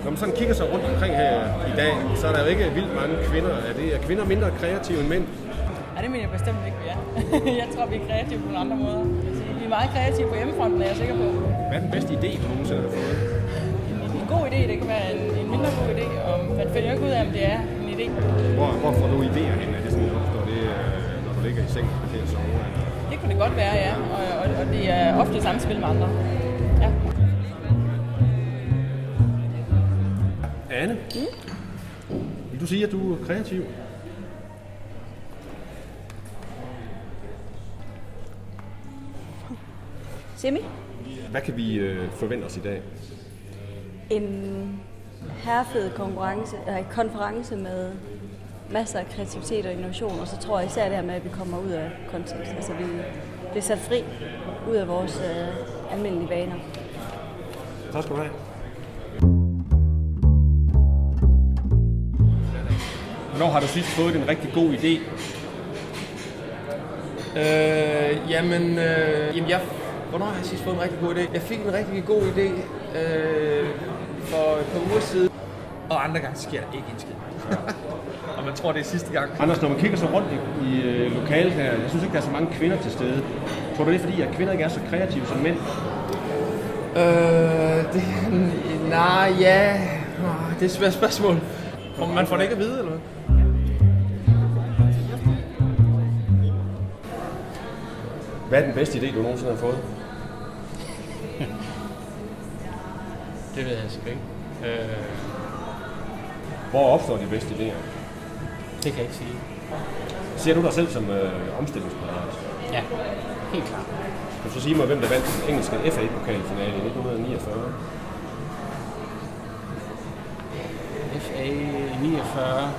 Når man sådan kigger sig rundt omkring her i dag, så er der jo ikke vildt mange kvinder. Er kvinder mindre kreative end mænd? Ja, det mener jeg bestemt ikke, vi er. Jeg tror, vi er kreative på nogle andre måder. Vi er meget kreative på hjemmefronten, er jeg sikker på. Hvad er den bedste idé, du nogensinde har fået? En god idé, det kan være en mindre god idé, og man finder jo ikke ud af, om det er en idé. Hvor får du idéer hen? Er det sådan, opstår det, når du ligger i seng til at sove? Det kunne det godt være, ja. Og det er ofte samspil med andre. Ja. Anne, vil du sige, at du er kreativ? Simi? Hvad kan vi forvente os i dag? En herrefed konference med masser af kreativitet og innovation, og så tror jeg især det her med, at vi kommer ud af kontekst. Altså vi bliver sat fri ud af vores almindelige vaner. Tak skal du have. Hvornår har du sidst fået en rigtig god idé? Hvornår har jeg sidst fået en rigtig god idé? Jeg fik en rigtig god idé for et par uger siden, og andre gange sker der ikke en skid. Og man tror, det er sidste gang. Anders, når man kigger så rundt i lokalet her, jeg synes ikke, der er så mange kvinder til stede. Tror du det er fordi, at kvinder ikke er så kreative som mænd? Det er et svært spørgsmål. Man får det ikke at vide, eller hvad? Hvad er den bedste idé, du nogensinde har fået? Det ved jeg sgu ikke. Hvor opstår de bedste idéer? Det kan jeg ikke sige. Ser du dig selv som omstillingsparat? Ja, helt klart. Kan du så sige mig, hvem der vandt den engelske FA-pokalfinale i 1949? FA 49.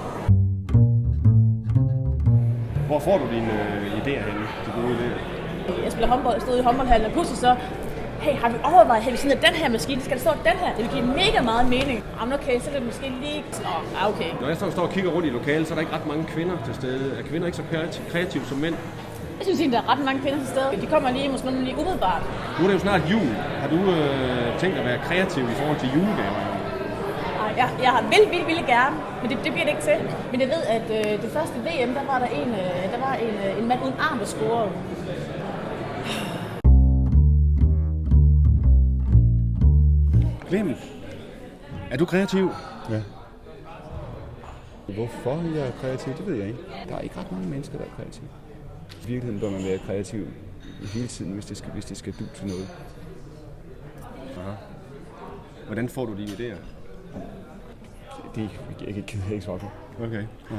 Hvor får du dine idéer henne, de gode idéer? Jeg spiller håndbold, stod i håndboldhallen, og pludselig så, hey, har vi overvejet, at vi sådan den her maskine, skal der stå den her? Det vil give mega meget mening. Jamen okay, så er det måske lige... okay. Når jeg står og kigger rundt i lokalet, så er der ikke ret mange kvinder til stede. Er kvinder ikke så kreative som mænd? Jeg synes egentlig, der er ret mange kvinder til stede. De kommer måske lige umiddelbart. Nu er det jo snart jul. Har du tænkt at være kreativ i forhold til julegaver? Jeg har vildt gerne, men det bliver det ikke til. Men jeg ved, at det første VM, der var en mand uden arm, der scorede. Clemens, er du kreativ? Ja. Hvorfor jeg er kreativ, det ved jeg ikke. Der er ikke ret mange mennesker, der er kreative. I virkeligheden bør man være kreativ hele tiden, hvis det skal du til noget. Aha. Hvordan får du dine idéer? Det jeg ikke svare på. Okay. Ja.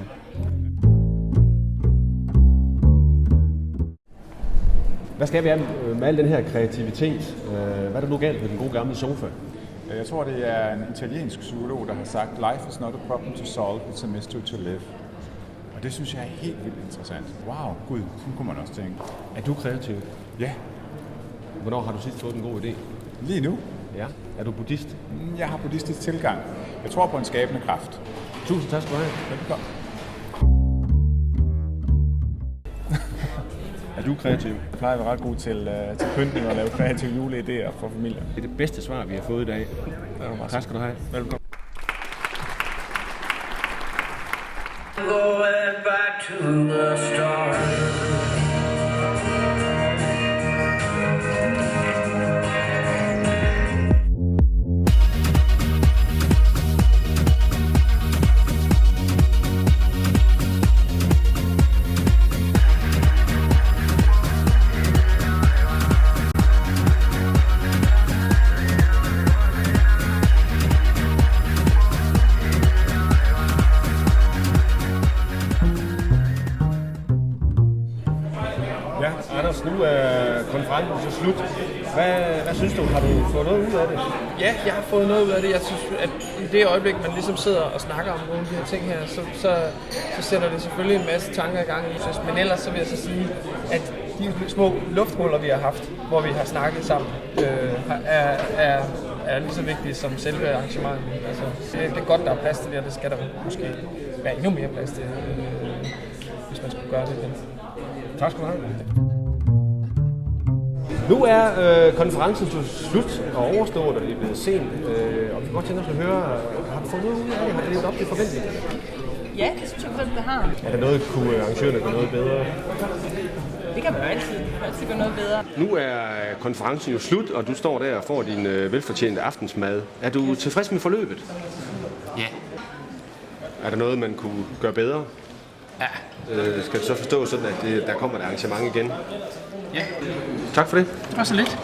Hvad skal vi have med al den her kreativitet? Hvad er der nu galt med den gode gamle sofa? Jeg tror, det er en italiensk psykolog, der har sagt, life is not a problem to solve, it's a mystery to live. Og det synes jeg er helt vildt interessant. Wow, gud, sådan kunne man også tænke. Er du kreativ? Ja. Hvornår har du sidst fået en god idé? Lige nu? Ja. Er du buddhist? Jeg har buddhistisk tilgang. Jeg tror på en skabende kraft. Tusind tak skal du have. Velkommen. Er du kreativ? Jeg plejer at være ret god til pyntning og lave kreative juleidéer for familien. Det er det bedste svar, vi har fået i dag. Tak skal du have. Velkommen. Going back to the start. Anders, nu er konferencen så slut. Hvad synes du? Har du fået noget ud af det? Ja, jeg har fået noget ud af det. Jeg synes, at i det øjeblik, man ligesom sidder og snakker om nogle af de her ting her, så sætter det selvfølgelig en masse tanker i gang. Men ellers så vil jeg så sige, at de små lufthuller, vi har haft, hvor vi har snakket sammen, er lige så vigtige som selve arrangementet. Altså, det er godt, der er plads til det, og det skal der måske være endnu mere plads til, hvis man skulle gøre det igen. Tak skal du have. Nu er konferencen slut og overstået, og det er blevet sent. Og vi kan godt tænke os at høre, har du fået noget ud af det? Har det levet op til forventningerne? Ja, det synes jeg faktisk, det har. Er der noget, kunne arrangørerne gøre noget bedre? Det kan man jo altid. Altid gøre noget bedre. Nu er konferencen jo slut, og du står der og får din velfortjente aftensmad. Er du tilfreds med forløbet? Ja. Er der noget, man kunne gøre bedre? Ja. Skal du så forstå sådan, at der kommer et arrangement igen? Ja. Tak for det. Det var så lidt.